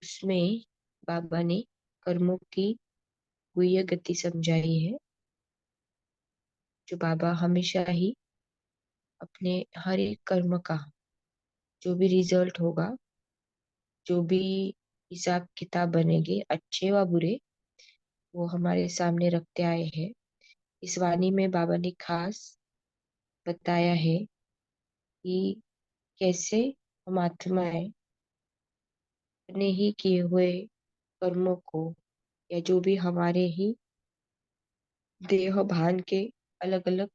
उसमें बाबा ने कर्मों की गुह्य गति समझाई है। जो बाबा हमेशा ही अपने हर एक कर्म का जो भी रिजल्ट होगा, जो भी हिसाब किताब बनेंगे अच्छे व बुरे, वो हमारे सामने रखते आए हैं। इस वाणी में बाबा ने खास बताया है कि कैसे हम आत्माएं अपने ही किए हुए कर्मों को, या जो भी हमारे ही देह भान के अलग अलग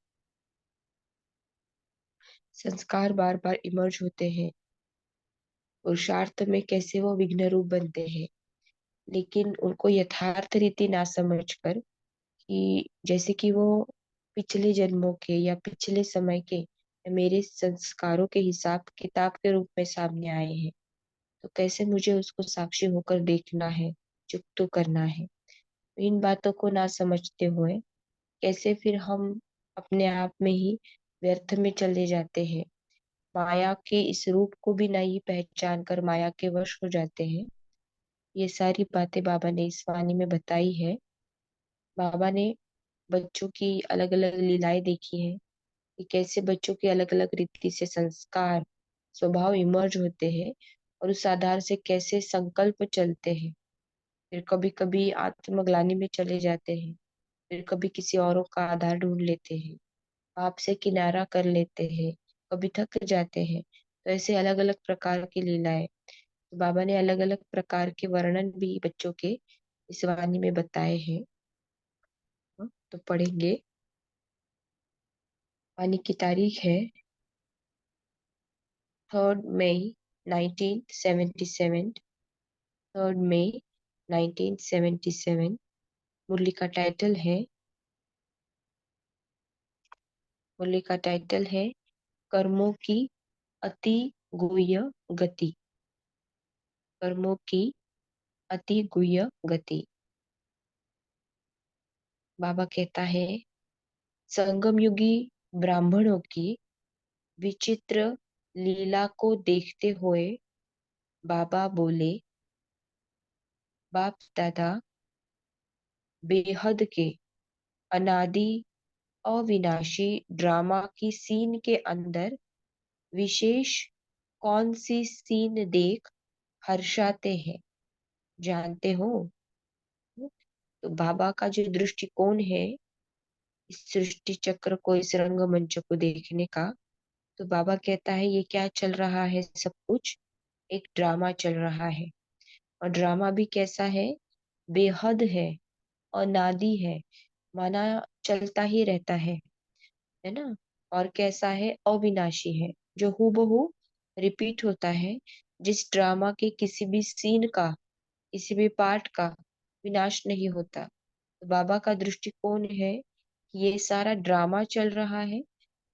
संस्कार बार बार इमर्ज होते हैं, पुरुषार्थ में कैसे वो विघ्न रूप बनते हैं, लेकिन उनको यथार्थ रीति ना समझकर कि जैसे कि वो पिछले जन्मों के या पिछले समय के मेरे संस्कारों के हिसाब किताब के रूप में सामने आए हैं, तो कैसे मुझे उसको साक्षी होकर देखना है, चुप तो करना है। इन बातों को ना समझते हुए कैसे फिर हम अपने आप में ही व्यर्थ में चले जाते हैं, माया के इस रूप को भी नहीं पहचान कर माया के वश हो जाते हैं। ये सारी बातें बाबा ने इस वाणी में बताई है। बाबा ने बच्चों की अलग अलग लीलाएं देखी है कि कैसे बच्चों के अलग अलग रीति से संस्कार स्वभाव इमर्ज होते हैं, और उस आधार से कैसे संकल्प चलते हैं। फिर कभी कभी आत्मग्लानि में चले जाते हैं, फिर कभी किसी औरों का आधार ढूंढ लेते हैं, पाप से किनारा कर लेते हैं, कभी थक जाते हैं। तो ऐसे अलग अलग प्रकार की लीलाएं, तो बाबा ने अलग अलग प्रकार के वर्णन भी बच्चों के इस वाणी में बताए हैं। तो पढ़ेंगे। वाणी की तारीख है 3 मई 1977। 3 मई 1977। मुरली का टाइटल है मुरली का टाइटल है कर्मों की अति गुह्य गति। कर्मों की अति गुह्य गति। बाबा कहता है, संगम युगी ब्राह्मणों की विचित्र लीला को देखते हुए बाबा बोले, बाप दादा बेहद के अनादि अविनाशी ड्रामा की सीन के अंदर विशेष कौन सी सीन देख हर्षाते हैं, जानते हो? तो बाबा का जो दृष्टिकोण है इस सृष्टि चक्र को, इस रंगमंच को देखने का, तो बाबा कहता है ये क्या चल रहा है, सब कुछ एक ड्रामा चल रहा है। और ड्रामा भी कैसा है? बेहद है और नादी है, माना चलता ही रहता है ना। और कैसा है? अविनाशी है, जो हूबहू रिपीट होता है। जिस ड्रामा के किसी भी सीन का, किसी भी पार्ट का विनाश नहीं होता। तो बाबा का दृष्टिकोण है कि ये सारा ड्रामा चल रहा है,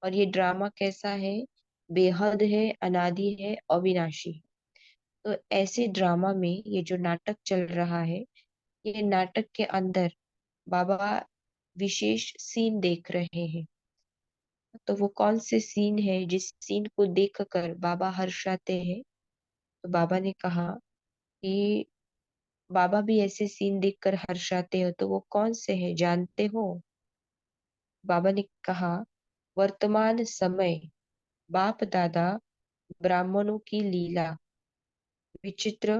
और ये ड्रामा कैसा है? बेहद है, अनादि है, अविनाशी है। तो ऐसे ड्रामा में ये जो नाटक चल रहा है, ये नाटक के अंदर बाबा विशेष सीन देख रहे हैं। तो वो कौन से सीन है जिस सीन को देखकर बाबा हर्षाते हैं? तो बाबा ने कहा कि बाबा भी ऐसे सीन देखकर हर्षाते हो, तो वो कौन से हैं, जानते हो? बाबा ने कहा, वर्तमान समय बाप दादा ब्राह्मणों की लीला विचित्र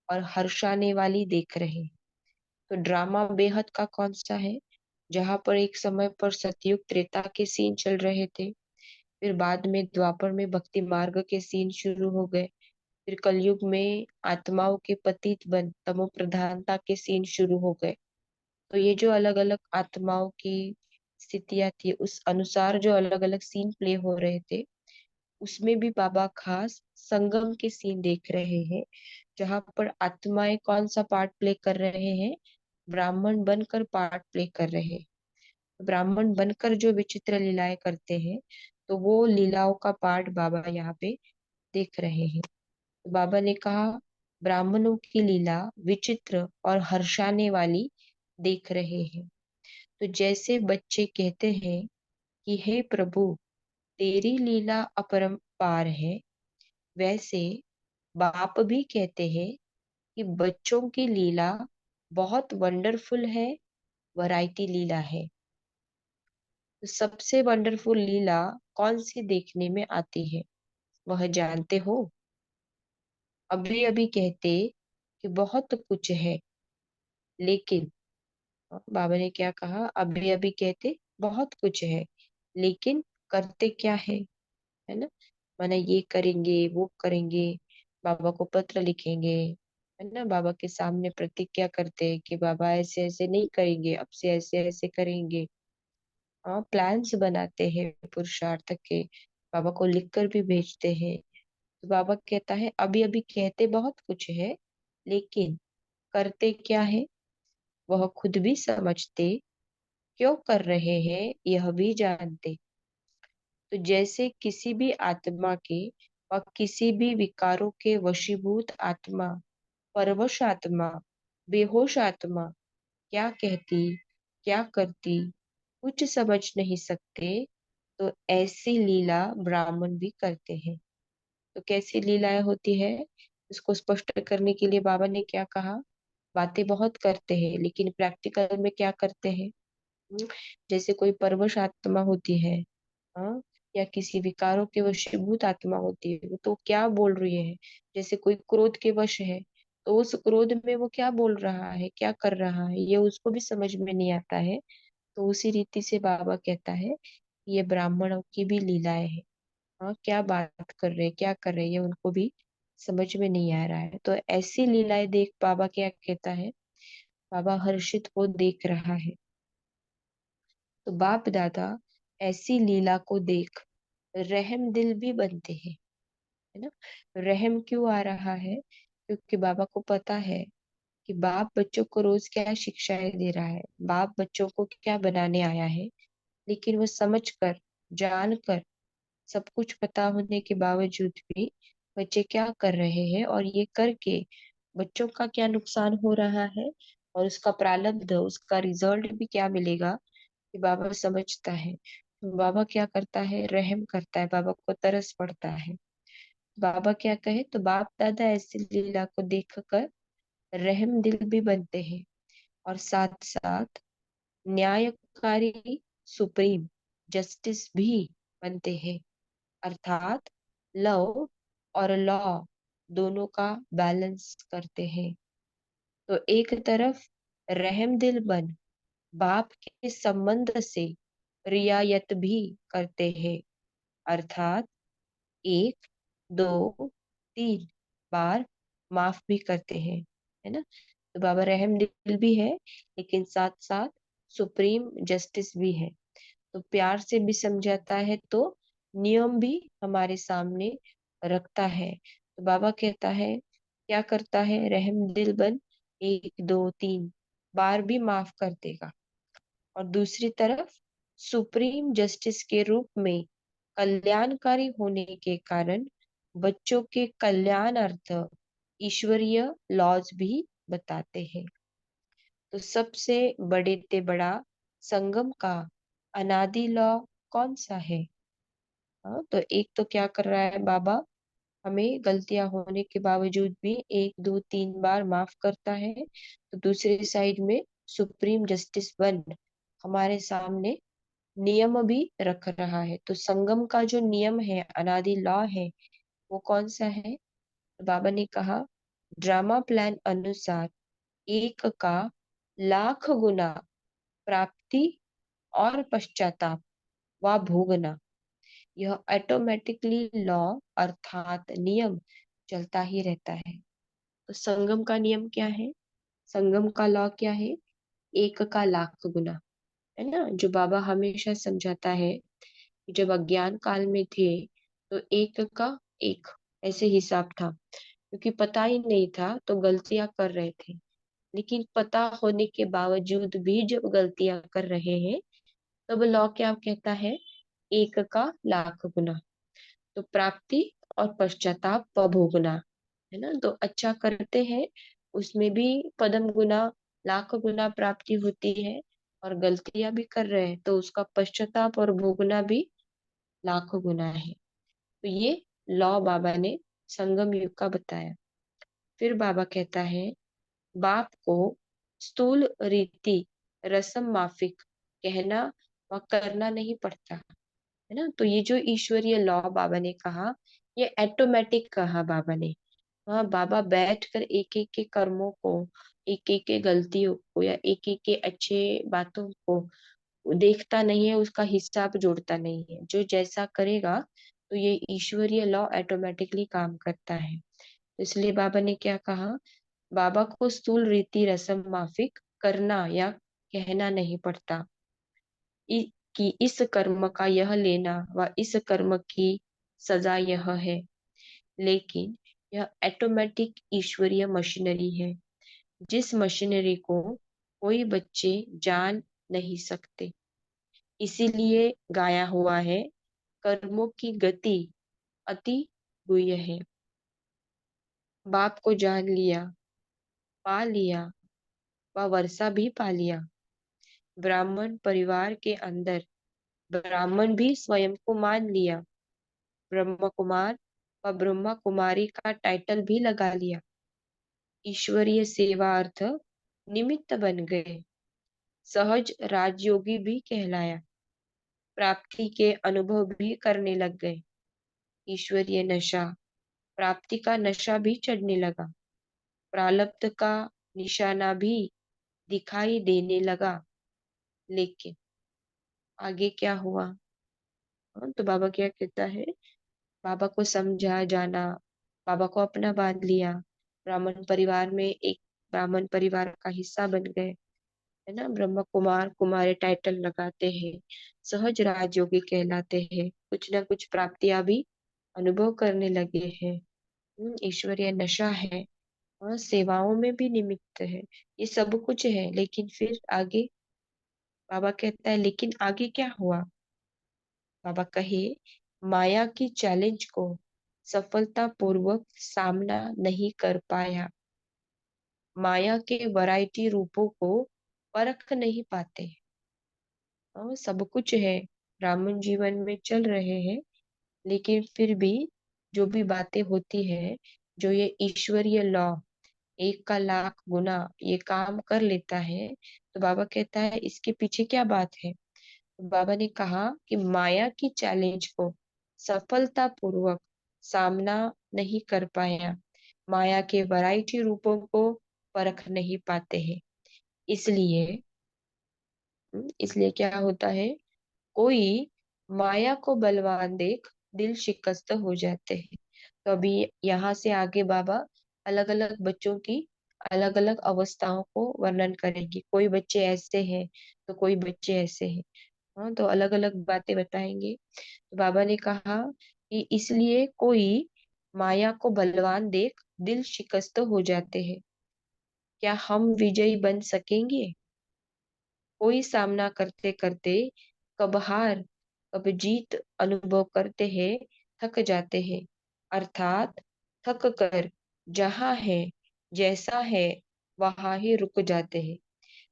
और हर्षाने वाली देख रहे। तो ड्रामा बेहद का कौन सा है? जहां पर एक समय पर सतयुग त्रेता के सीन चल रहे थे, फिर बाद में द्वापर में भक्ति मार्ग के सीन शुरू हो गए, फिर कलयुग में आत्माओं के पतित बन तमो प्रधानता के सीन शुरू हो गए। तो ये जो अलग अलग आत्माओं की स्थितियां थी, उस अनुसार जो अलग अलग सीन प्ले हो रहे थे, उसमें भी बाबा खास संगम के सीन देख रहे हैं, जहां पर आत्माएं कौन सा पार्ट प्ले कर रहे हैं? ब्राह्मण बनकर पार्ट प्ले कर रहे हैं। ब्राह्मण बनकर जो विचित्र लीलाएं करते हैं, तो वो लीलाओं का पार्ट बाबा यहाँ पे देख रहे हैं। तो बाबा ने कहा, ब्राह्मणों की लीला विचित्र और हर्षाने वाली देख रहे हैं। तो जैसे बच्चे कहते हैं कि हे प्रभु, तेरी लीला अपरंपार है, वैसे बाप भी कहते हैं कि बच्चों की लीला बहुत वंडरफुल है, वैरायटी लीला है। तो सबसे वंडरफुल लीला कौन सी देखने में आती है, वह जानते हो? अभी अभी कहते कि बहुत कुछ है, लेकिन बाबा ने क्या कहा? अभी अभी कहते बहुत कुछ है, लेकिन करते क्या है ना? माना ये करेंगे, वो करेंगे, बाबा को पत्र लिखेंगे, है ना? बाबा के सामने प्रतिज्ञा करते हैं कि बाबा ऐसे ऐसे नहीं करेंगे, अब से ऐसे ऐसे करेंगे। हाँ, प्लान्स बनाते हैं पुरुषार्थ के, बाबा को लिखकर भी भेजते हैं। तो बाबा कहता है अभी अभी कहते बहुत कुछ है, लेकिन करते क्या है, वह खुद भी समझते, क्यों कर रहे हैं यह भी जानते। तो जैसे किसी भी आत्मा के और किसी भी विकारों के वशीभूत आत्मा, परवश आत्मा, बेहोश आत्मा क्या कहती, क्या करती, कुछ समझ नहीं सकते, तो ऐसी लीला ब्राह्मण भी करते हैं। तो कैसी लीलाएं होती है, इसको स्पष्ट करने के लिए बाबा ने क्या कहा? बातें बहुत करते हैं, लेकिन प्रैक्टिकल में क्या करते हैं? हम्म, जैसे कोई परवश आत्मा होती है, हाँ, या किसी विकारों के वशीभूत आत्मा होती है, वो तो क्या बोल रही है? जैसे कोई क्रोध के वश है, तो उस क्रोध में वो क्या बोल रहा है, क्या कर रहा है, ये उसको भी समझ में नहीं आता है। तो उसी रीति से बाबा कहता है ये ब्राह्मणों की भी लीलाएं हैं। हाँ, क्या बात कर रहे हैं, क्या कर रहे हैं, ये उनको भी समझ में नहीं आ रहा है। तो ऐसी लीलाएं देख बाबा क्या कहता है? बाबा हर्षित हो देख रहा है। तो बाप दादा ऐसी लीला को देख रहम दिल भी बनते हैं, है ना? रहम क्यों आ रहा है? क्योंकि बाबा को पता है कि बाप बच्चों को रोज क्या शिक्षाएं दे रहा है, बाप बच्चों को क्या बनाने आया है। लेकिन वो समझ कर, जान कर, सब कुछ पता होने के बावजूद भी बच्चे क्या कर रहे हैं और ये करके बच्चों का क्या नुकसान हो रहा है, और उसका प्रारब्ध, उसका रिजल्ट भी क्या मिलेगा, कि बाबा समझता है। तो बाबा क्या करता है? रहम करता है, बाबा को तरस पड़ता है। बाबा क्या कहे? तो बाप दादा ऐसी लीला को देखकर रहम दिल भी बनते हैं, और साथ साथ न्यायकारी सुप्रीम जस्टिस भी बनते हैं। अर्थात लव और लॉ दोनों का बैलेंस करते हैं। तो एक तरफ रहम दिल बन बाप के संबंध से रियायत भी करते हैं, अर्थात एक, दो, तीन बार माफ भी करते हैं, है ना? तो बाबा रहम दिल भी है, लेकिन साथ साथ सुप्रीम जस्टिस भी है। तो प्यार से भी समझाता है, तो नियम भी हमारे सामने रखता है। तो बाबा कहता है क्या करता है? रहम दिल बन एक, दो, तीन बार भी माफ कर देगा। और दूसरी तरफ सुप्रीम जस्टिस के रूप में कल्याणकारी होने के कारण बच्चों के कल्याणार्थ ईश्वरीय लॉज भी बताते हैं। तो सबसे बड़े ते बड़ा संगम का अनादि लॉ कौन सा है? हाँ, तो एक तो क्या कर रहा है बाबा? हमें गलतियां होने के बावजूद भी एक, दो, तीन बार माफ करता है। तो दूसरी साइड में सुप्रीम जस्टिस वन हमारे सामने नियम भी रख रहा है। तो संगम का जो नियम है, अनादि लॉ है, वो कौन सा है? तो बाबा ने कहा ड्रामा प्लान अनुसार एक का लाख गुना प्राप्ति और पश्चाताप व भोगना, यह ऑटोमेटिकली लॉ अर्थात नियम चलता ही रहता है। तो संगम का नियम क्या है? संगम का लॉ क्या है? एक का लाख गुना, है ना? जो बाबा हमेशा समझाता है कि जब अज्ञान काल में थे तो एक का एक ऐसे हिसाब था, क्योंकि पता ही नहीं था तो गलतियां कर रहे थे। लेकिन पता होने के बावजूद भी जब गलतियां कर रहे हैं, तब लॉ क्या कहता है? एक का लाख गुना। तो प्राप्ति और पश्चाताप व भोगना, है ना? तो अच्छा करते हैं, उसमें भी पदम गुना, लाख गुना प्राप्ति होती है। और गलतियां भी कर रहे हैं तो उसका पश्चाताप और भोगना भी लाख गुना है। तो ये लॉ बाबा ने संगम युग का बताया। फिर बाबा कहता है, बाप को स्थूल रीति रस्म माफिक कहना व करना नहीं पड़ता, है ना। तो ये जो ईश्वरीय लॉ बाबा ने कहा, ये ऑटोमेटिक कहा बाबा ने। हाँ, बाबा बैठकर एक एक के कर्मों को, एक एक के गलतियों को या एक एक के अच्छे बातों को देखता नहीं है, उसका हिसाब जोड़ता नहीं है। जो जैसा करेगा तो ये ईश्वरीय लॉ ऑटोमेटिकली काम करता है। तो इसलिए बाबा ने क्या कहा, बाबा को स्थूल रीति रस्म माफिक करना या कहना नहीं पड़ता, कि इस कर्म का यह लेना व इस कर्म की सजा यह है, लेकिन यह ऑटोमेटिक ईश्वरीय मशीनरी है, जिस मशीनरी को कोई बच्चे जान नहीं सकते। इसीलिए गाया हुआ है, कर्मों की गति अति गुह्य है। बाप को जान लिया, पा लिया व वर्षा भी पा लिया। ब्राह्मण परिवार के अंदर ब्राह्मण भी स्वयं को मान लिया। ब्रह्म कुमार व ब्रह्मा कुमारी का टाइटल भी लगा लिया। ईश्वरीय सेवा अर्थ निमित्त बन गए। सहज राजयोगी भी कहलाया। प्राप्ति के अनुभव भी करने लग गए। ईश्वरीय नशा, प्राप्ति का नशा भी चढ़ने लगा। प्रारब्ध का निशाना भी दिखाई देने लगा। लेकिन आगे क्या हुआ? हाँ, तो बाबा क्या कहता है, बाबा को समझा जाना, बाबा को अपना बांध लिया, ब्राह्मण परिवार में एक ब्राह्मण परिवार का हिस्सा बन गए, है ना। ब्रह्म कुमार कुमारी टाइटल लगाते हैं, सहज राजयोगी कहलाते हैं, कुछ ना कुछ प्राप्तियां भी अनुभव करने लगे हैं। ईश्वरीय नशा है और सेवाओं में भी निमित्त है, ये सब कुछ है। लेकिन फिर आगे बाबा कहता है, लेकिन आगे क्या हुआ? बाबा कहे, माया की चैलेंज को सफलतापूर्वक सामना नहीं कर पाया। माया के वैरायटी रूपों को परख नहीं पाते। और सब कुछ है, ब्राह्मण जीवन में चल रहे हैं, लेकिन फिर भी जो भी बातें होती है, जो ये ईश्वरीय लॉ एक का लाख गुना ये काम कर लेता है, तो बाबा कहता है इसके पीछे क्या बात है। तो बाबा ने कहा कि माया की चैलेंज को सफलतापूर्वक सामना नहीं कर पाया। माया के वैरायटी रूपों को परख नहीं पाते हैं। इसलिए इसलिए क्या होता है, कोई माया को बलवान देख दिल शिकस्त हो जाते हैं। तो अभी यहाँ से आगे बाबा अलग अलग बच्चों की अलग अलग अवस्थाओं को वर्णन करेंगे। कोई बच्चे ऐसे हैं तो कोई बच्चे ऐसे हैं। हाँ, तो अलग अलग बातें बताएंगे। तो बाबा ने कहा कि इसलिए कोई माया को बलवान देख दिल शिकस्त हो जाते हैं। क्या हम विजयी बन सकेंगे? कोई सामना करते करते कब हार कब जीत अनुभव करते हैं, थक जाते हैं। अर्थात थक कर जहाँ है जैसा है वहां ही रुक जाते हैं।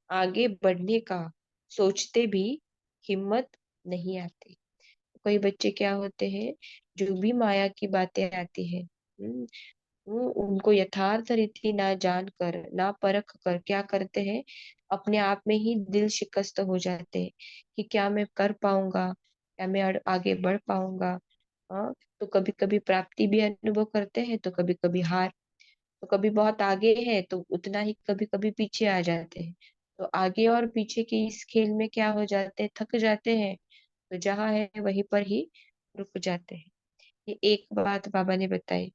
आगे बढ़ने का सोचते भी हिम्मत नहीं आती। कई बच्चे क्या होते हैं, जो भी माया की बातें आती है, वो उनको यथार्थ रीति ना जान कर ना परख कर क्या करते हैं, अपने आप में ही दिल शिकस्त हो जाते हैं कि क्या मैं कर पाऊंगा, क्या मैं आगे बढ़ पाऊंगा। हाँ, तो कभी कभी प्राप्ति भी अनुभव करते हैं तो कभी कभी हार। तो कभी बहुत आगे है तो उतना ही कभी कभी पीछे आ जाते हैं। तो आगे और पीछे के इस खेल में क्या हो जाते हैं, थक जाते हैं। तो जहाँ है वहीं पर ही रुक जाते हैं। ये एक बात बाबा ने बताई।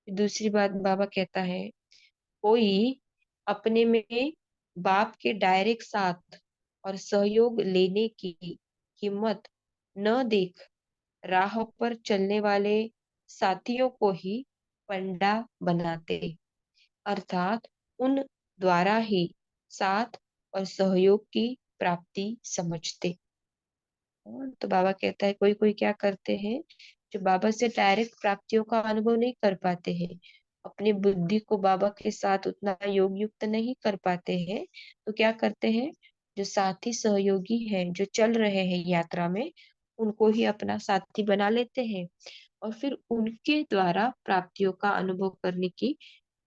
दूसरी बात बाबा कहता है, कोई अपने में बाप के डायरेक्ट साथ और सहयोग लेने की हिम्मत न देख राह पर चलने वाले साथियों को ही पंडा बनाते, अर्थात उन द्वारा ही साथ और सहयोग की प्राप्ति समझते। तो बाबा कहता है कोई कोई क्या करते हैं, जो बाबा से डायरेक्ट प्राप्तियों का अनुभव नहीं कर पाते हैं, अपनी बुद्धि को बाबा के साथ उतना योग युक्त नहीं कर पाते हैं, तो क्या करते हैं, जो साथी सहयोगी हैं जो चल रहे हैं यात्रा में, उनको ही अपना साथी बना लेते हैं और फिर उनके द्वारा प्राप्तियों का अनुभव करने की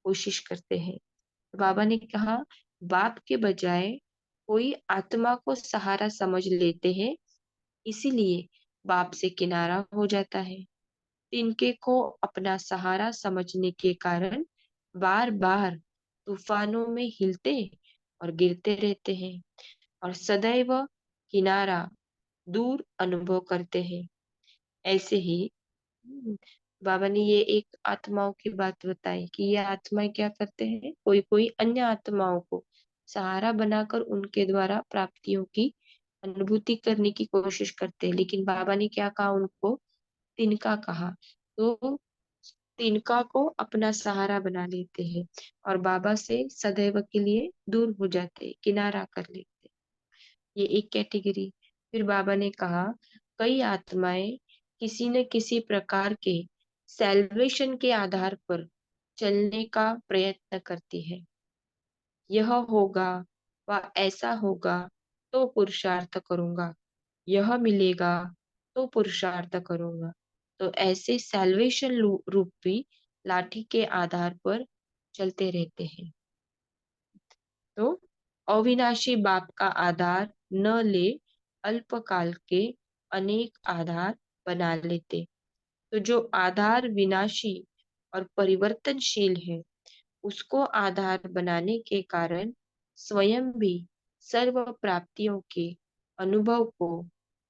कोशिश करते हैं। तो बाबा ने कहा, बाप के बजाय कोई आत्मा को सहारा समझ लेते हैं, इसीलिए बाप से किनारा हो जाता है। तिनके को अपना सहारा समझने के कारण बार बार तूफानों में हिलते और गिरते रहते हैं और सदैव किनारा दूर अनुभव करते हैं। ऐसे ही बाबा ने ये एक आत्माओं की बात बताई कि ये आत्माएं क्या करते हैं, कोई कोई अन्य आत्माओं को सहारा बनाकर उनके द्वारा प्राप्तियों की अनुभूति करने की कोशिश करते हैं। लेकिन बाबा ने क्या कहा उनको? तिनका कहा। तो तिनका को अपना सहारा बना लेते हैं और बाबा से सदैव के लिए दूर हो जाते हैं, किनारा कर लेते हैं। ये एक कैटेगरी। फिर बाबा ने कहा, कई आत्माएं किसी न किसी प्रकार के सैल्वेशन के आधार पर चलने का प्रयत्न करती है। यह होगा व ऐसा होगा तो पुरुषार्थ करूंगा, यह मिलेगा तो पुरुषार्थ करूंगा। तो ऐसे सैल्वेशन रूपी लाठी के आधार पर चलते रहते हैं। तो अविनाशी बाप का आधार न ले अल्पकाल के अनेक आधार बना लेते। तो जो आधार विनाशी और परिवर्तनशील है, उसको आधार बनाने के कारण स्वयं भी सर्व प्राप्तियों के अनुभव को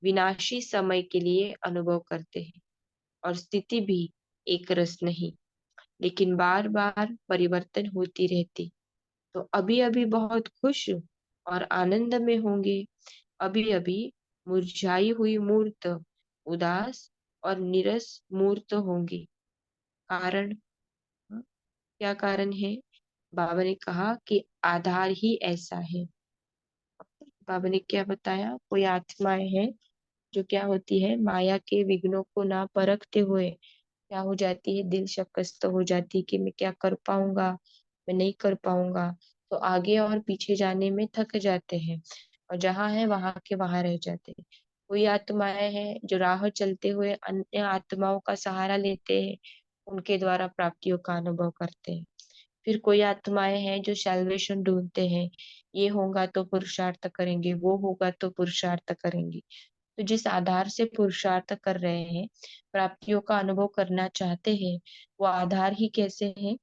विनाशी समय के लिए अनुभव करते हैं और स्थिति भी एक रस नहीं, लेकिन बार बार परिवर्तन होती रहती। तो अभी अभी बहुत खुश और आनंद में होंगे, अभी अभी मुरझाई हुई मूर्त उदास और निरस मूर्त होंगी। कारण, हाँ, क्या कारण है? बाबा ने कहा कि आधार ही ऐसा है। बाबा ने क्या बताया? कोई आत्माएं हैं जो क्या होती है, माया के विघ्नों को ना परखते हुए क्या हो जाती है, दिल शक्स्त हो जाती है कि मैं क्या कर पाऊंगा, मैं नहीं कर पाऊंगा। तो आगे और पीछे जाने में थक जाते हैं और जहाँ है वहां के वहां रह जाते हैं। कोई आत्माएं हैं जो राह चलते हुए अन्य आत्माओं का सहारा लेते हैं, उनके द्वारा प्राप्तियों का अनुभव करते हैं। फिर कोई आत्माएं हैं जो सैल्वेशन ढूंढते हैं, ये होगा तो पुरुषार्थ करेंगे, वो होगा तो पुरुषार्थ करेंगे। तो जिस आधार से पुरुषार्थ कर रहे हैं, प्राप्तियों का अनुभव करना चाहते हैं, वो आधार ही कैसे है?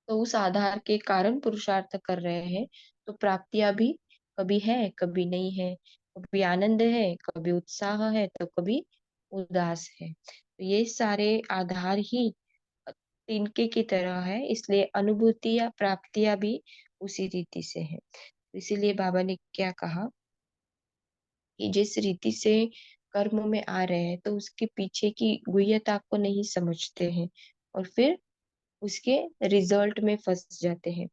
तो उस आधार के कारण पुरुषार्थ कर रहे हैं, तो प्राप्तियां भी कभी है कभी नहीं है, कभी आनंद है कभी उत्साह है तो कभी उदास है। तो ये सारे आधार ही तिनके की तरह है, इसलिए अनुभूति या प्राप्तियां भी उसी रीति से है। इसीलिए बाबा ने क्या कहा कि जिस रीति से कर्म में आ रहे हैं तो उसके पीछे की गुह्यता को नहीं समझते हैं और फिर उसके रिजल्ट में फंस जाते हैं।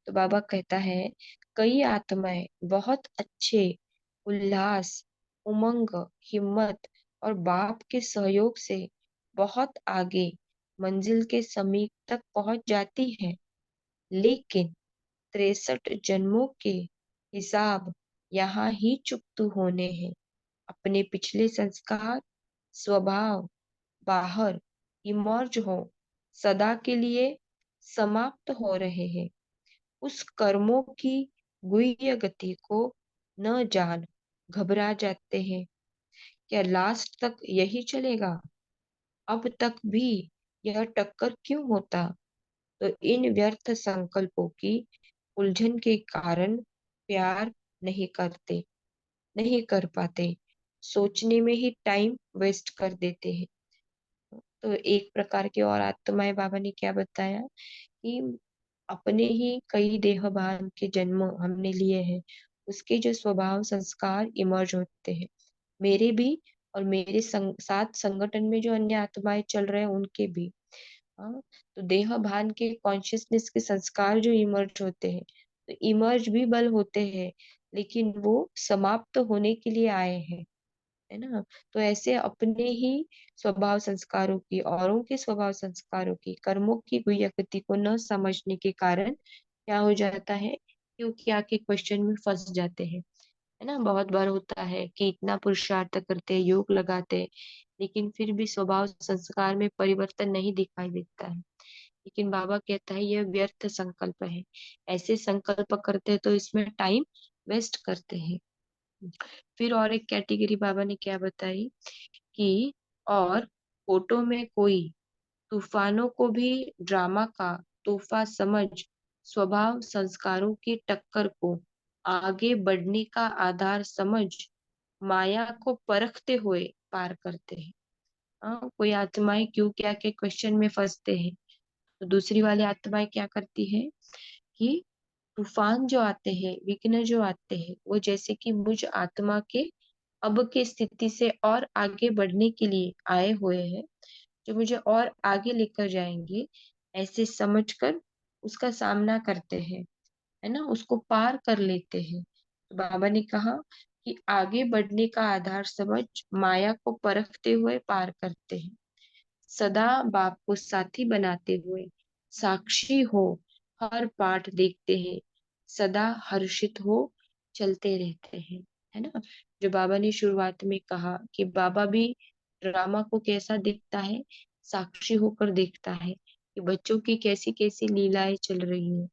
तो बाबा कहता है, कई आत्माएं बहुत अच्छे उल्लास, उमंग, हिम्मत और बाप के सहयोग से बहुत आगे मंजिल के समीप तक पहुंच जाती है, लेकिन 63 जन्मों के हिसाब यहाँ ही चुकतू होने हैं। अपने पिछले संस्कार, स्वभाव बाहर इमर्ज हो सदा के लिए समाप्त हो रहे हैं। उस कर्मों की गुह्य गति को न जान घबरा जाते हैं। क्या लास्ट तक यही चलेगा? अब तक भी यह टक्कर क्यों होता? तो इन व्यर्थ संकल्पों की उलझन के कारण प्यार नहीं करते, नहीं कर पाते, सोचने में ही टाइम वेस्ट कर देते हैं। तो एक प्रकार की और आत्माएं बाबा ने क्या बताया कि अपने ही कई देहभान के जन्म हमने लिए हैं, उसके जो स्वभाव संस्कार इमर्ज होते हैं, मेरे भी और मेरे साथ संगठन में जो अन्य आत्माएं चल रहे हैं उनके भी। हाँ, तो देह भान के कॉन्शियसनेस के संस्कार जो इमर्ज होते हैं, तो इमर्ज भी बल होते हैं, लेकिन वो समाप्त होने के लिए आए हैं, है ना? तो ऐसे अपने ही स्वभाव संस्कारों की, औरों के स्वभाव संस्कारों की, कर्मों की गुह्य गति को न समझने के कारण क्या हो जाता है, क्योंकि आके क्वेश्चन में फंस जाते हैं, है ना? बहुत बार होता है कि इतना पुरुषार्थ करते हैं, योग लगाते हैं, लेकिन फिर भी स्वभाव संस्कार में परिवर्तन नहीं दिखाई देता है। लेकिन बाबा कहता है यह व्यर्थ संकल्प है। ऐसे संकल्प करते तो इसमें टाइम वेस्ट करते हैं। फिर और एक कैटेगरी बाबा ने क्या बताई कि और फोटो में कोई तूफानों को भी ड्रामा का तोहफा समझ स्वभाव संस्कारों की टक्कर को आगे बढ़ने का आधार समझ माया को परखते हुए पार करते हैं। कोई आत्माएं क्यों क्या के क्वेश्चन में फंसते हैं, तो दूसरी वाली आत्माएं क्या करती है कि तूफान जो आते हैं, विघ्न जो आते हैं, वो जैसे कि मुझ आत्मा के अब के स्थिति से और आगे बढ़ने के लिए आए हुए हैं, जो मुझे और आगे लेकर जाएंगे, ऐसे समझकर उसका सामना करते हैं, है ना, उसको पार कर लेते हैं। तो बाबा ने कहा कि आगे बढ़ने का आधार समझ माया को परखते हुए पार करते हैं। सदा बाप को साथी बनाते हुए साक्षी हो हर पाठ देखते हैं, सदा हर्षित हो चलते रहते हैं। है ना, जो बाबा ने शुरुआत में कहा कि बाबा भी ड्रामा को कैसा देखता है, साक्षी होकर देखता है कि बच्चों की कैसी कैसी लीलाएं चल रही है।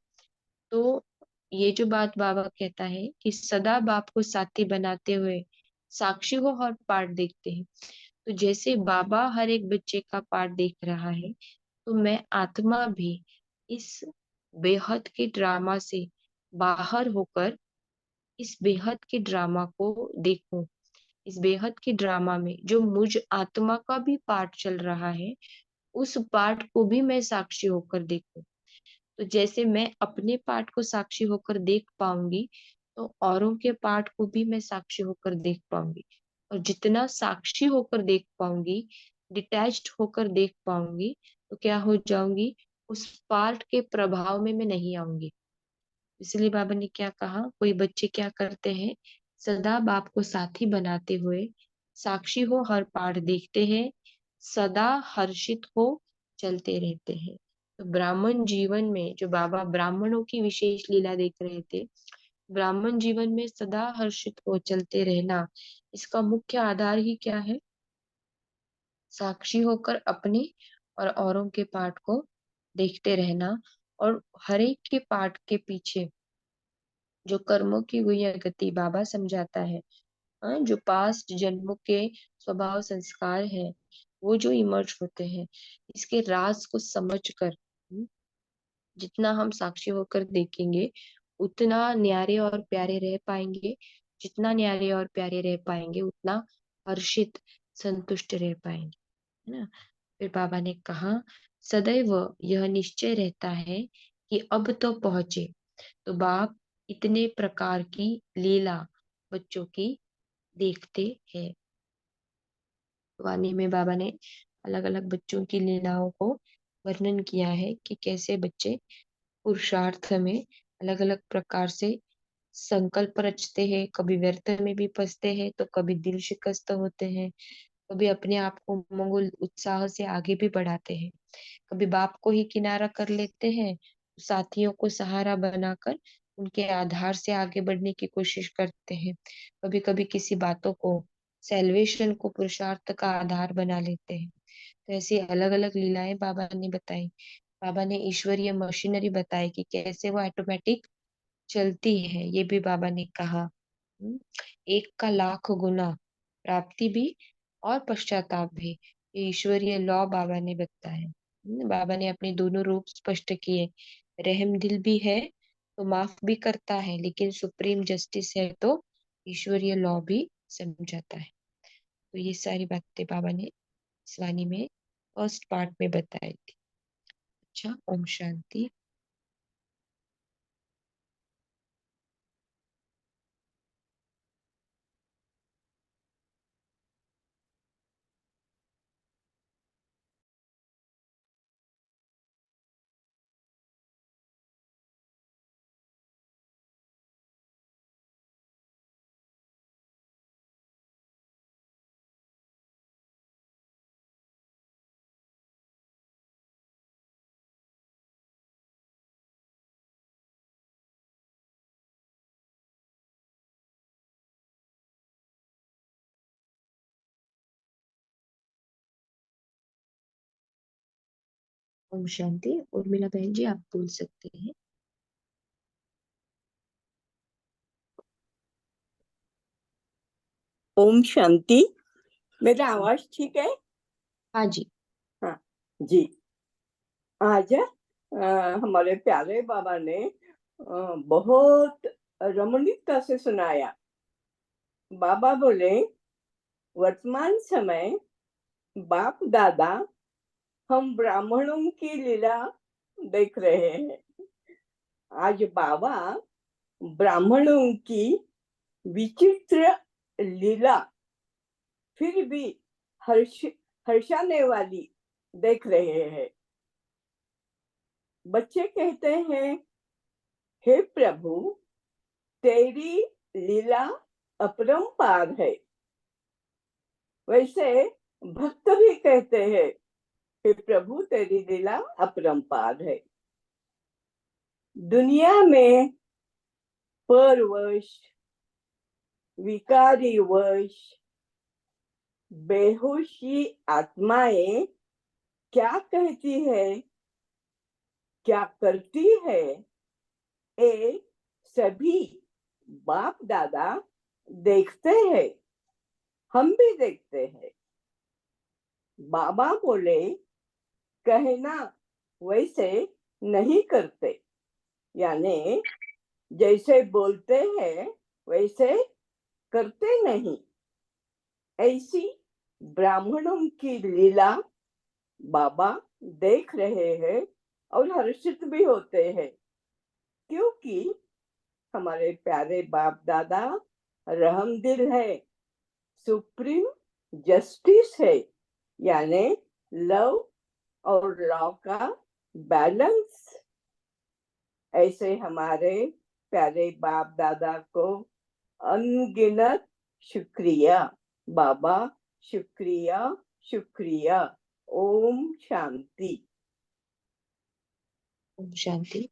तो ये जो बात बाबा कहता है कि सदा बाप को साथी बनाते हुए साक्षी हो हर पाठ देखते हैं, तो जैसे बाबा हर एक बच्चे का पार्ट देख रहा है, तो मैं आत्मा भी इस बेहद के ड्रामा से बाहर होकर इस बेहद के ड्रामा को देखूं। इस बेहद के ड्रामा में जो मुझ आत्मा का भी पार्ट चल रहा है, उस पार्ट को भी मैं साक्षी होकर देखूं। तो जैसे मैं अपने पार्ट को साक्षी होकर देख पाऊंगी, तो औरों के पार्ट को भी मैं साक्षी होकर देख पाऊंगी। और जितना साक्षी होकर देख पाऊंगी, डिटैच्ड होकर देख पाऊंगी, तो क्या हो जाऊंगी, उस पार्ट के प्रभाव में मैं नहीं आऊंगी। इसलिए बाबा ने क्या कहा, कोई बच्चे क्या करते हैं, सदा बाप को साथी बनाते हुए साक्षी हो हर पाठ देखते हैं, सदा हर्षित हो चलते रहते हैं। तो ब्राह्मण जीवन में जो बाबा ब्राह्मणों की विशेष लीला देख रहे थे, ब्राह्मण जीवन में सदा हर्षित हो चलते रहना, इसका मुख्य आधार ही क्या है, साक्षी होकर अपने और औरों के पाठ को देखते रहना, और हर एक के पाठ के पीछे जो कर्मों की हुई है गति बाबा समझाता है। जो पास्ट जन्मों के स्वभाव संस्कार है, वो जो इमर्ज होते हैं, इसके राज को समझकर जितना हम साक्षी होकर देखेंगे, उतना न्यारे और प्यारे रह पाएंगे। जितना न्यारे और प्यारे रह पाएंगे, उतना हर्षित संतुष्ट रह पाएंगे। है ना। फिर बाबा ने कहा, सदैव यह निश्चय रहता है कि अब तो पहुंचे। तो बाप इतने प्रकार की लीला बच्चों की देखते हैं। वाणी में बाबा ने अलग अलग बच्चों की लीलाओं को वर्णन किया है कि कैसे बच्चे पुरुषार्थ में अलग अलग प्रकार से संकल्प रचते हैं, कभी व्यर्थ में भी फंसते हैं, तो कभी दिल शिकस्त होते हैं, कभी अपने आप को मंगोल उत्साह से आगे भी बढ़ाते हैं, कभी बाप को ही किनारा कर लेते हैं, साथियों को सहारा बनाकर उनके आधार से आगे बढ़ने की कोशिश करते हैं, कभी कभी किसी बातों को सेल्वेशन को पुरुषार्थ का आधार बना लेते हैं। तो ऐसी अलग अलग लीलाएं बाबा ने बताई। बाबा ने ईश्वरीय मशीनरी बताई कि कैसे वो ऑटोमेटिक चलती है, ये भी बाबा ने कहा। हम्म, एक का लाख गुना प्राप्ति भी और पश्चाताप भी, ये ईश्वरीय लॉ बाबा ने बताया। बाबा ने अपने दोनों रूप स्पष्ट किए। रहम दिल भी है तो माफ भी करता है, लेकिन सुप्रीम जस्टिस है तो ईश्वरीय लॉ भी समझाता है। तो ये सारी बातें बाबा ने इस वाणी में फर्स्ट पार्ट में बताई थी। अच्छा, ओम शांति। ओम शांति। उर्मिला बहन जी, आप बोल सकते हैं। ओम शांति। मेरा आवाज ठीक है? हाँ जी। हाँ जी। आज हमारे प्यारे बाबा ने बहुत रमणीकता से सुनाया। बाबा बोले, वर्तमान समय बाप दादा हम ब्राह्मणों की लीला देख रहे हैं। आज बाबा ब्राह्मणों की विचित्र लीला फिर भी हर्षाने वाली देख रहे हैं। बच्चे कहते हैं, हे प्रभु, तेरी लीला अपरंपार है। वैसे भक्त भी कहते हैं, हे प्रभु, तेरी लीला अपरंपार है। दुनिया में परवश, विकारी वश, बेहोशी आत्माएं क्या कहती है, क्या करती है, ये सभी बाप दादा देखते हैं, हम भी देखते हैं। बाबा बोले, कहना वैसे नहीं करते, यानी जैसे बोलते हैं वैसे करते नहीं। ऐसी ब्राह्मणों की लीला बाबा देख रहे हैं और हर्षित भी होते हैं, क्योंकि हमारे प्यारे बाप दादा रहमदिल है, सुप्रीम जस्टिस है, यानी लव और लॉ का बैलेंस। ऐसे हमारे प्यारे बाप दादा को अनगिनत शुक्रिया। बाबा, शुक्रिया शुक्रिया। ओम शांति। ओम शांति।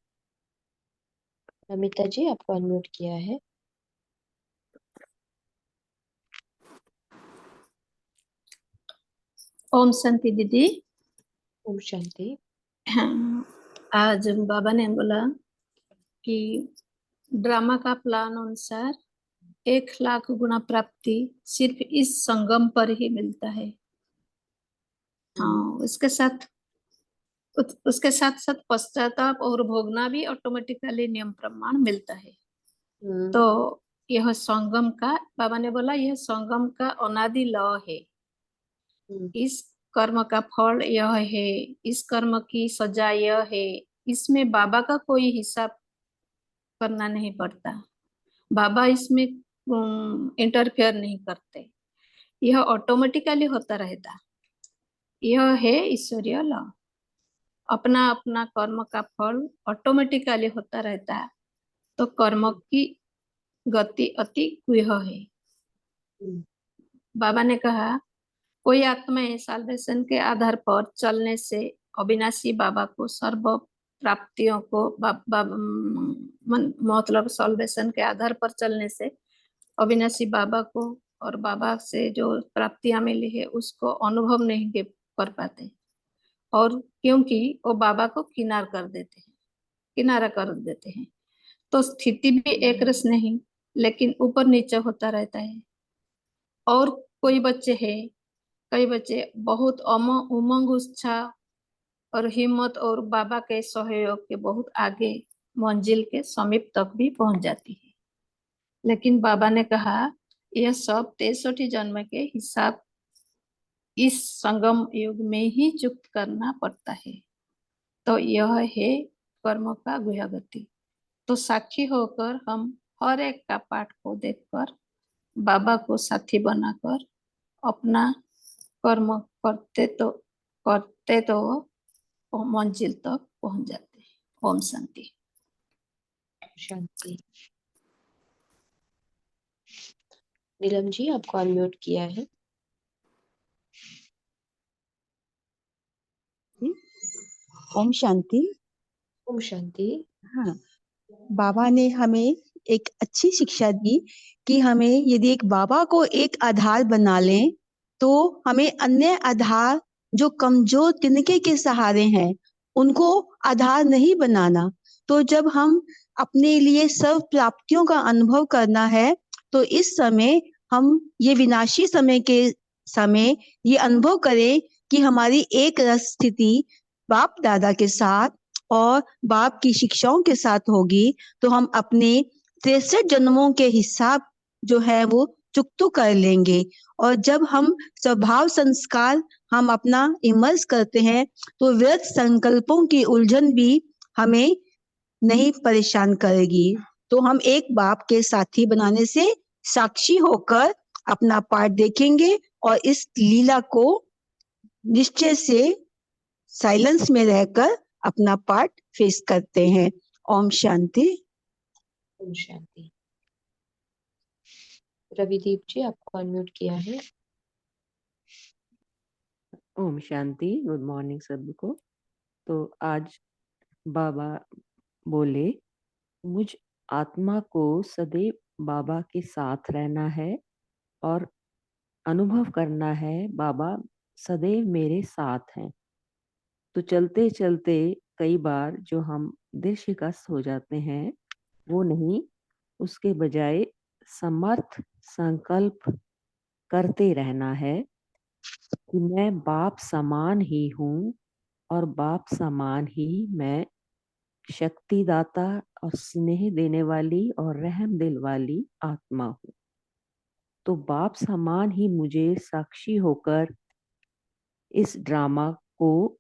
नमिता जी, आपको अनम्यूट किया है। ओम शांति दीदी। ओम शांति। हाँ, आज बाबा ने बोला कि ड्रामा का प्लान अनुसार 1,00,000 गुना प्राप्ति सिर्फ इस संगम पर ही मिलता है। हाँ, उसके साथ साथ पश्चाताप और भोगना भी ऑटोमेटिकली नियम प्रमाण मिलता है। तो यह संगम का, बाबा ने बोला, यह संगम का अनादि लॉ है। इस कर्म का फल यह है, इस कर्म की सजा यह है। इसमें बाबा का कोई हिसाब करना नहीं पड़ता, बाबा इसमें इंटरफेयर नहीं करते, यह ऑटोमेटिकली होता रहता। यह है ईश्वरीय लॉ। अपना अपना कर्म का फल ऑटोमेटिकली होता रहता है। तो कर्म की गति अति गुह्य है। बाबा ने कहा, कोई आत्माएं साल्वेशन के आधार पर चलने से अविनाशी बाबा को सर्व प्राप्तियों को मतलब साल्वेशन के आधार पर चलने से अविनाशी बाबा को और बाबा से जो प्राप्तियां मिली है उसको अनुभव नहीं कर पाते, और क्योंकि वो बाबा को किनारा कर देते हैं, तो स्थिति भी एक रस नहीं, लेकिन ऊपर नीचे होता रहता है। और कई बच्चे बहुत उमंग, उत्साह और हिम्मत और बाबा के सहयोग के बहुत आगे मंजिल के समीप तक भी पहुंच जाती है। लेकिन बाबा ने कहा, यह सब 63 जन्म के हिसाब इस संगम युग में ही चुक्त करना पड़ता है। तो यह है कर्म का गुह्य गति। तो साक्षी होकर हम हर एक का पाठ को देखकर बाबा को साथी बनाकर अपना कर्म करते तो मंजिल तक पहुंच जाते हैं। ओम शांति। शांति। नीलम जी, आपको अनम्यूट किया है। ओम शांति। ओम शांति। हाँ, बाबा ने हमें एक अच्छी शिक्षा दी कि हमें यदि एक बाबा को एक आधार बना लें तो हमें अन्य आधार जो कमजोर तिनके के सहारे हैं उनको आधार नहीं बनाना। तो जब हम अपने लिए सर्व प्राप्तियों का अनुभव करना है, तो इस समय हम ये विनाशी समय के समय ये अनुभव करें कि हमारी एक रस स्थिति बाप दादा के साथ और बाप की शिक्षाओं के साथ होगी, तो हम अपने 63 जन्मों के हिसाब जो है वो चुकतो कर लेंगे। और जब हम स्वभाव संस्कार हम अपना इमर्स करते हैं, तो व्यर्थ संकल्पों की उलझन भी हमें नहीं परेशान करेगी। तो हम एक बाप के साथी बनाने से साक्षी होकर अपना पाठ देखेंगे और इस लीला को निश्चय से साइलेंस में रहकर अपना पाठ फेस करते हैं। ओम शांति। ओम शांति। रविदीप जी, आपको अनम्यूट किया है। ओम शांति। गुड मॉर्निंग सबको। तो आज बाबा बोले, मुझ आत्मा को सदैव बाबा के साथ रहना है और अनुभव करना है बाबा सदैव मेरे साथ हैं। तो चलते चलते कई बार जो हम दिल शिकस्त हो जाते हैं वो नहीं, उसके बजाय समर्थ संकल्प करते रहना है कि मैं बाप समान ही हूँ और बाप समान ही मैं शक्तिदाता और स्नेह देने वाली और रहम दिल वाली आत्मा हूँ। तो बाप समान ही मुझे साक्षी होकर इस ड्रामा को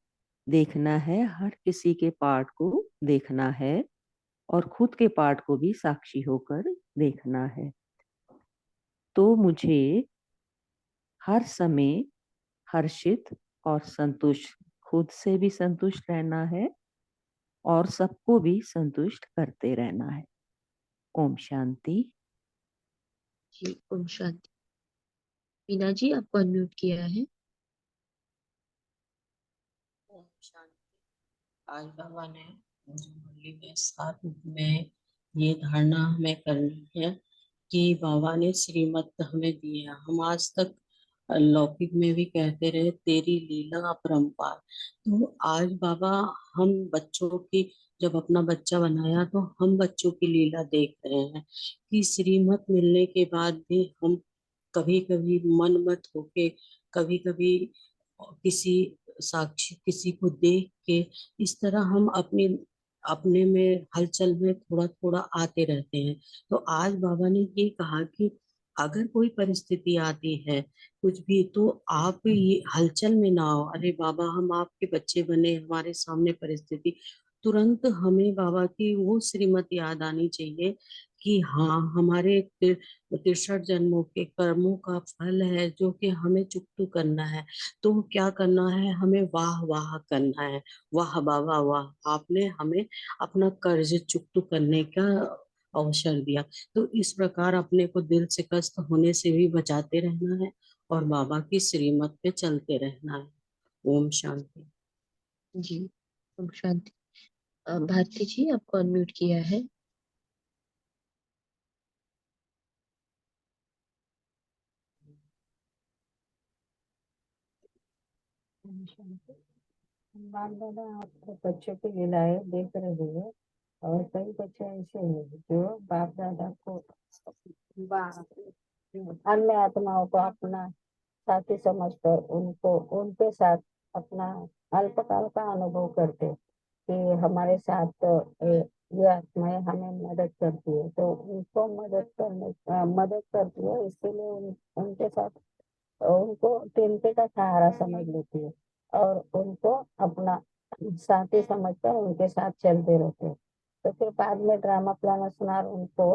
देखना है, हर किसी के पार्ट को देखना है और खुद के पार्ट को भी साक्षी होकर देखना है। तो मुझे हर समय हर्षित और संतुष्ट, खुद से भी संतुष्ट रहना है और सबको भी संतुष्ट करते रहना है। ओम शांति। जी, ओम शांति। मीना जी, आपको अनम्यूट किया है। ओम शांति। आज बाबा ने मुझे मुरली के साथ में ये धारणा हमें करनी है कि बाबा ने श्रीमत हमें दी है। हम आज तक लौकिक में भी कहते रहे तेरी लीला अपरंपार। तो आज बाबा हम बच्चों की, जब अपना बच्चा बनाया तो हम बच्चों की लीला देख रहे हैं कि श्रीमत मिलने के बाद भी हम कभी कभी मन मत होके, कभी कभी किसी साक्षी किसी को देख के इस तरह हम अपने अपने में हलचल में थोड़ा थोड़ा आते रहते हैं। तो आज बाबा ने ये कहा कि अगर कोई परिस्थिति आती है कुछ भी, तो आप ये हलचल में ना हो। अरे बाबा हम आपके बच्चे बने, हमारे सामने परिस्थिति, तुरंत हमें बाबा की वो श्रीमत याद आनी चाहिए कि हाँ हमारे 63 जन्मों के कर्मों का फल है जो कि हमें चुकतू करना है। तो क्या करना है, हमें वाह वाह करना है। वाह बाबा वाह, आपने हमें अपना कर्ज चुकतू करने का अवसर दिया। तो इस प्रकार अपने को दिल से कष्ट होने से भी बचाते रहना है और बाबा की श्रीमत पे चलते रहना है। ओम शांति। जी, ओम शांति। भारती जी, आपको अनम्यूट किया है। बाप दादा आपको बच्चों की लीलाएं देख रहे हैं और कई बच्चे ऐसे हैं जो बाप दादा को अन्य आत्माओं को अपना साथी समझकर उनको उनके साथ अपना अल्पकाल का अनुभव करते कि हमारे साथ ये आत्माएं हमें मदद करती है, तो उनको मदद करती है, इसीलिए उनके साथ उनको तिनके का सहारा समझ लेती है और उनको अपना साथी समझकर उनके साथ चलते रहते हैं। तो फिर बाद में ड्रामा प्लानर सुनार उनको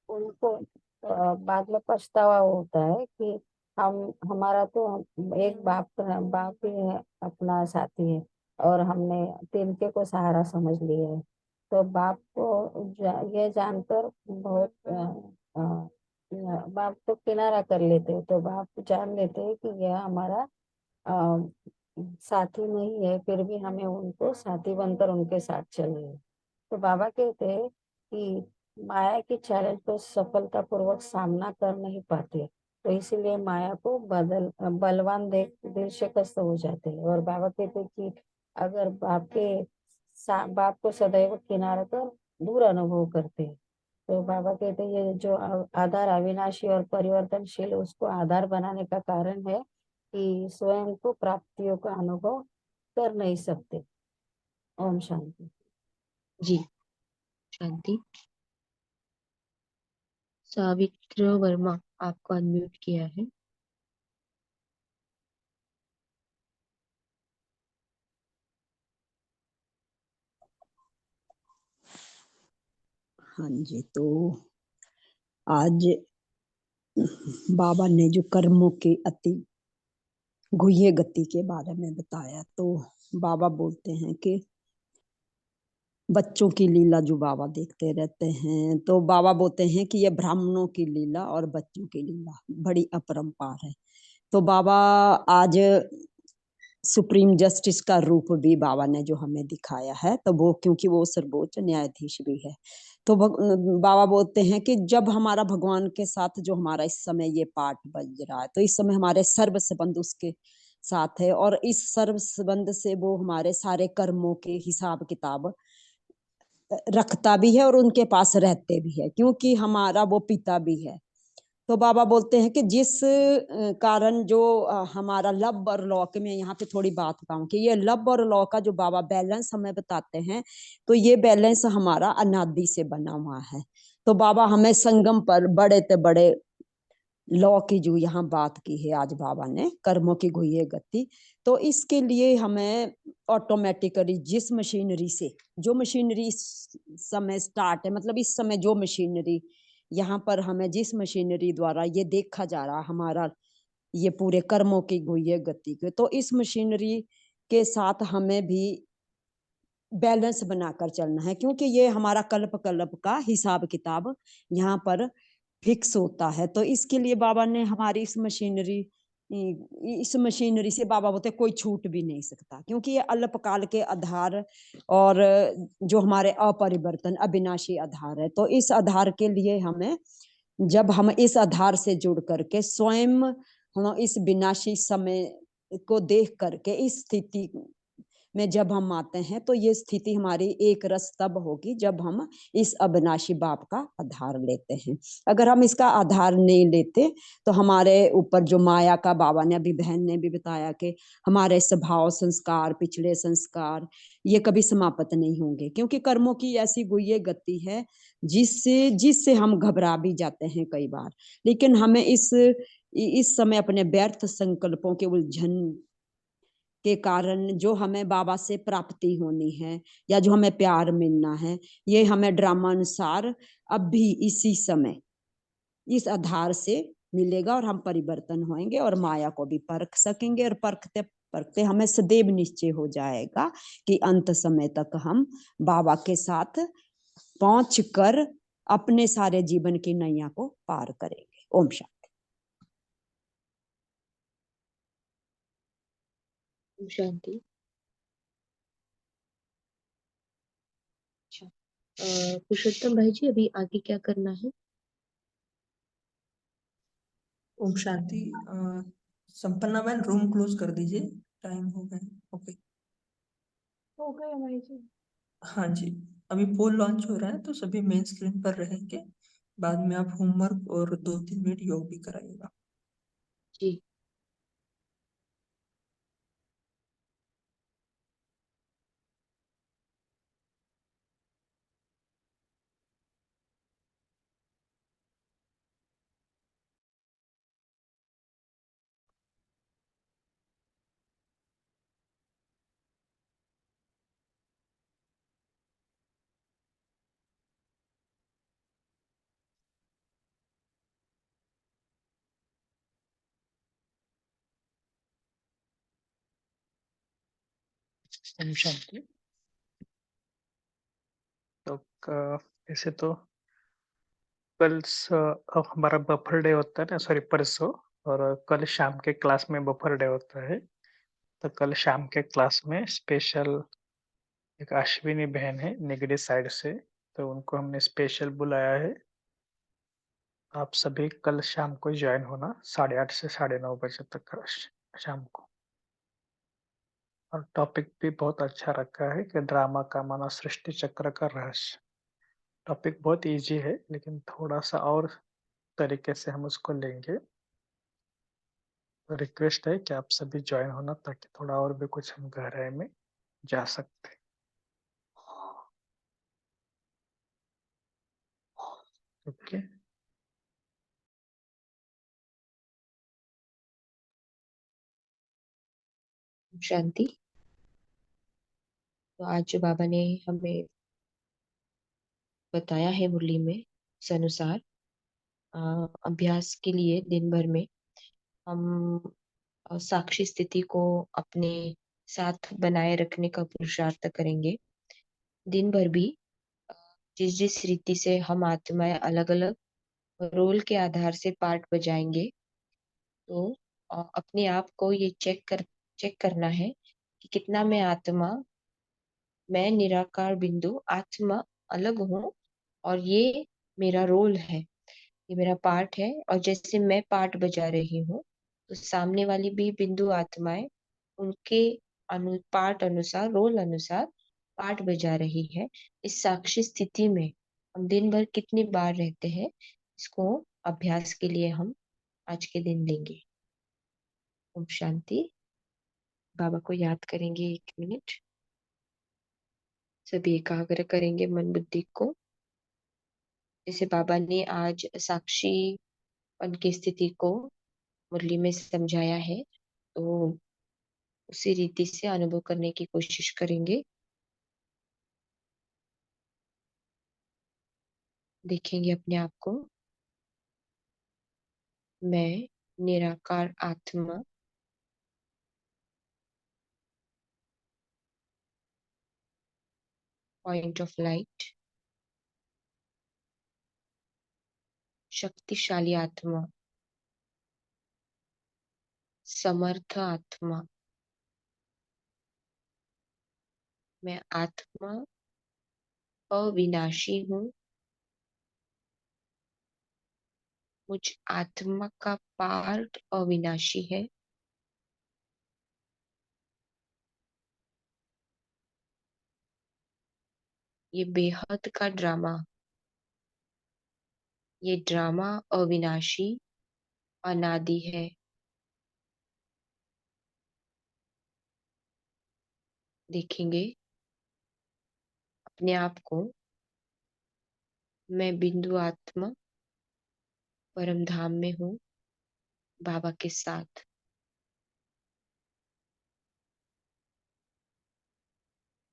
उनको बाद में पछतावा होता है कि हमारा तो एक बाप ही है, अपना साथी है और हमने तिनके को सहारा समझ लिया है। तो बाप को ये जानकर बहुत बाप तो किनारा कर लेते हैं, तो बाप जान लेते हैं कि यह हमारा अ, साथी नहीं है, फिर भी हमें उनको साथी बनकर उनके साथ चलना है। तो बाबा कहते हैं कि माया के चैलेंज को सफलतापूर्वक सामना कर नहीं पाते तो इसीलिए माया को बलवान देख दिल शिकस्त हो जाते हैं। और बाबा कहते हैं कि अगर बाप को सदैव किनारा कर दूर अनुभव करते हैं, तो बाबा कहते हैं ये जो आधार अविनाशी और परिवर्तनशील, उसको आधार बनाने का कारण है कि स्वयं को प्राप्तियों का अनुभव कर नहीं सकते। ओम शांति। जी शांति। सावित्र वर्मा, आपको अनम्यूट किया है। हाँ जी, तो आज बाबा ने जो कर्मों की अति गुह्य गति के बारे में बताया, तो बाबा बोलते हैं कि बच्चों की लीला जो बाबा देखते रहते हैं, तो बाबा बोलते हैं कि ये ब्राह्मणों की लीला और बच्चों की लीला बड़ी अपरंपार है। तो बाबा आज सुप्रीम जस्टिस का रूप भी बाबा ने जो हमें दिखाया है, तो वो क्योंकि वो सर्वोच्च न्यायाधीश भी है, तो बाबा बोलते हैं कि जब हमारा भगवान के साथ जो हमारा इस समय ये पाठ बज रहा है, तो इस समय हमारे सर्व संबंध उसके साथ है, और इस सर्व संबंध से वो हमारे सारे कर्मों के हिसाब किताब रखता भी है और उनके पास रहते भी है, क्योंकि हमारा वो पिता भी है। तो बाबा बोलते हैं कि जिस कारण जो हमारा लब और लॉ के, मैं यहाँ पे थोड़ी बात बताऊं कि ये लब और लॉ का जो बाबा बैलेंस हमें बताते हैं, तो ये बैलेंस हमारा अनादि से बना हुआ है। तो बाबा हमें संगम पर बड़े ते बड़े लॉ की जो यहाँ बात की है आज बाबा ने, कर्मों की गुह्य गति, तो इसके लिए हमें ऑटोमेटिकली जिस मशीनरी से, जो मशीनरी समय स्टार्ट है, मतलब इस समय जो मशीनरी यहाँ पर हमें जिस मशीनरी द्वारा ये देखा जा रहा हमारा ये पूरे कर्मों की गुह्य गति के, तो इस मशीनरी के साथ हमें भी बैलेंस बनाकर चलना है, क्योंकि ये हमारा कल्प कल्प का हिसाब किताब यहाँ पर फिक्स होता है। तो इसके लिए बाबा ने हमारी इस मशीनरी से बाबा बोलते कोई छूट भी नहीं सकता, क्योंकि ये अल्पकाल के आधार और जो हमारे अपरिवर्तन अविनाशी आधार है। तो इस आधार के लिए हमें, जब हम इस आधार से जुड़ करके स्वयं हम इस विनाशी समय को देख करके इस स्थिति में जब हम आते हैं, तो ये स्थिति हमारी एक रस तब होगी जब हम इस अविनाशी बाप का आधार लेते हैं। अगर हम इसका आधार नहीं लेते, तो हमारे ऊपर जो माया का, बाबा ने अभी बहन ने भी बताया कि हमारे स्वभाव संस्कार, पिछले संस्कार, ये कभी समाप्त नहीं होंगे, क्योंकि कर्मों की ऐसी गुह्य गति है जिससे हम घबरा भी जाते हैं कई बार। लेकिन हमें इस समय अपने व्यर्थ संकल्पों के उलझन के कारण जो हमें बाबा से प्राप्ति होनी है या जो हमें प्यार मिलना है, ये हमें ड्रामा अनुसार अब भी इसी समय इस आधार से मिलेगा, और हम परिवर्तन होंगे और माया को भी परख सकेंगे, और परखते परखते हमें सदैव निश्चय हो जाएगा कि अंत समय तक हम बाबा के साथ पहुंच कर अपने सारे जीवन की नैया को पार करेंगे। ओम शांति। शांति। अच्छा, पुरुषोत्तम भाई जी, अभी आगे क्या करना है? Om Shanti. संपन्ना man, room close कर दीजिए, टाइम हो गया। ओके, हो गया भाई जी। हाँ जी, अभी पोल लॉन्च हो रहा है, तो सभी मेन स्क्रीन पर रहेंगे। बाद में आप होमवर्क और 2-3 मिनट योग भी कराइएगा। जी। ओम शांति। तो ऐसे तो कल हमारा बफर डे होता है ना, सॉरी परसों, और कल शाम के क्लास में बफर डे होता है। तो कल शाम के क्लास में स्पेशल एक अश्विनी बहन है निगड़ी साइड से, तो उनको हमने स्पेशल बुलाया है। आप सभी कल शाम को ज्वाइन होना 8:30 से 9:30 बजे तक शाम को। और टॉपिक भी बहुत अच्छा रखा है कि ड्रामा का माना सृष्टि चक्र का रहस्य। टॉपिक बहुत इजी है लेकिन थोड़ा सा और तरीके से हम उसको लेंगे। तो रिक्वेस्ट है कि आप सभी ज्वाइन होना ताकि थोड़ा और भी कुछ हम गहराई में जा सकते। ओके। शांति। तो आज जो बाबा ने हमें बताया है मुरली में, उस अनुसार अभ्यास के लिए दिन भर में हम साक्षी स्थिति को अपने साथ बनाए रखने का पुरुषार्थ करेंगे। दिन भर भी अ, जिस जिस रीति से हम आत्माएं अलग अलग रोल के आधार से पार्ट बजाएंगे, तो अपने आप को ये चेक करना है कि कितना मैं निराकार बिंदु आत्मा अलग हूँ, और ये मेरा रोल है, ये मेरा पार्ट है। और जैसे मैं पार्ट बजा रही हूँ, तो सामने वाली भी बिंदु आत्माएं उनके पार्ट अनुसार, रोल अनुसार पार्ट बजा रही है। इस साक्षी स्थिति में हम दिन भर कितनी बार रहते हैं, इसको अभ्यास के लिए हम आज के दिन लेंगे। ओम शांति। बाबा को याद करेंगे 1 मिनट। सभी एकाग्र करेंगे मन बुद्धि को। जैसे बाबा ने आज साक्षीपन की स्थिति को मुरली में समझाया है, तो उसी रीति से अनुभव करने की कोशिश करेंगे। देखेंगे अपने आप को, मैं निराकार आत्मा पॉइंट ऑफ लाइट, शक्तिशाली आत्मा, समर्थ आत्मा। मैं आत्मा अविनाशी हूँ। मुझ आत्मा का पार्ट अविनाशी है। ये बेहद का ड्रामा, ये ड्रामा अविनाशी अनादि है। देखेंगे अपने आप को, मैं बिंदु आत्मा परम धाम में हूँ बाबा के साथ।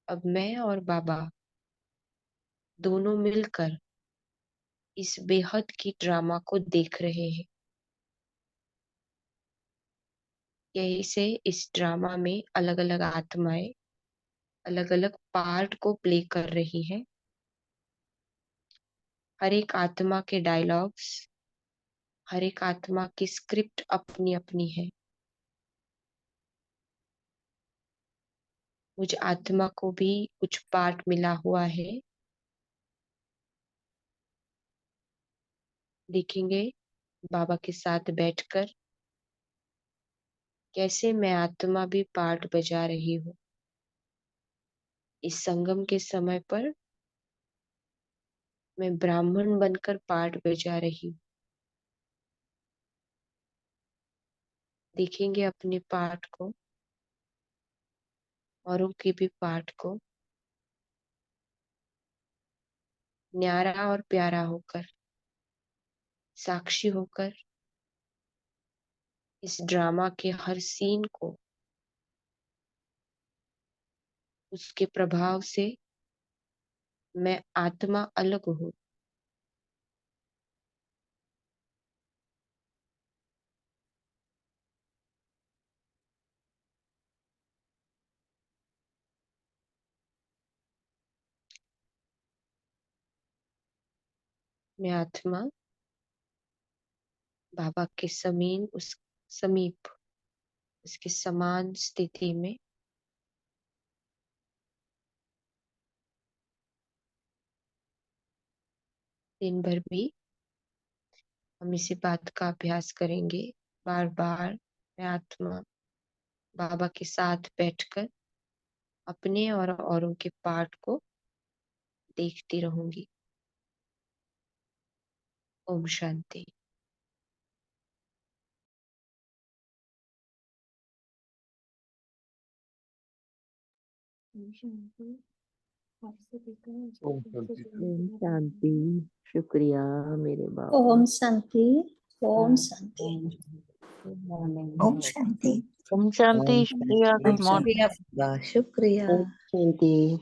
अब मैं और बाबा दोनों मिलकर इस बेहद की ड्रामा को देख रहे हैं। यही से इस ड्रामा में अलग अलग आत्माएं अलग अलग पार्ट को प्ले कर रही है। हर एक आत्मा के डायलॉग्स, हर एक आत्मा की स्क्रिप्ट अपनी अपनी है। मुझ आत्मा को भी कुछ पार्ट मिला हुआ है। देखेंगे बाबा के साथ बैठकर कैसे मैं आत्मा भी पार्ट बजा रही हूँ। इस संगम के समय पर मैं ब्राह्मण बनकर पार्ट बजा रही हूँ। देखेंगे अपने पार्ट को, औरों के भी पार्ट को, न्यारा और प्यारा होकर, साक्षी होकर इस ड्रामा के हर सीन को उसके प्रभाव से मैं आत्मा अलग हूँ। मैं आत्मा बाबा के समीप उसके समान स्थिति में दिन भर भी हम इसी बात का अभ्यास करेंगे। बार बार मैं आत्मा बाबा के साथ बैठकर अपने और औरों के पाठ को देखती रहूंगी। ओम शांति। ओम शांति। शुक्रिया मेरे बाबा। ओम शांति। ओम हाँ, शांति। Good morning. ओम शांति। ओम शांति। ओम शुक्रिया। शांति। Good morning. शुक्रिया बाबा, शुक्रिया। ओम शांति।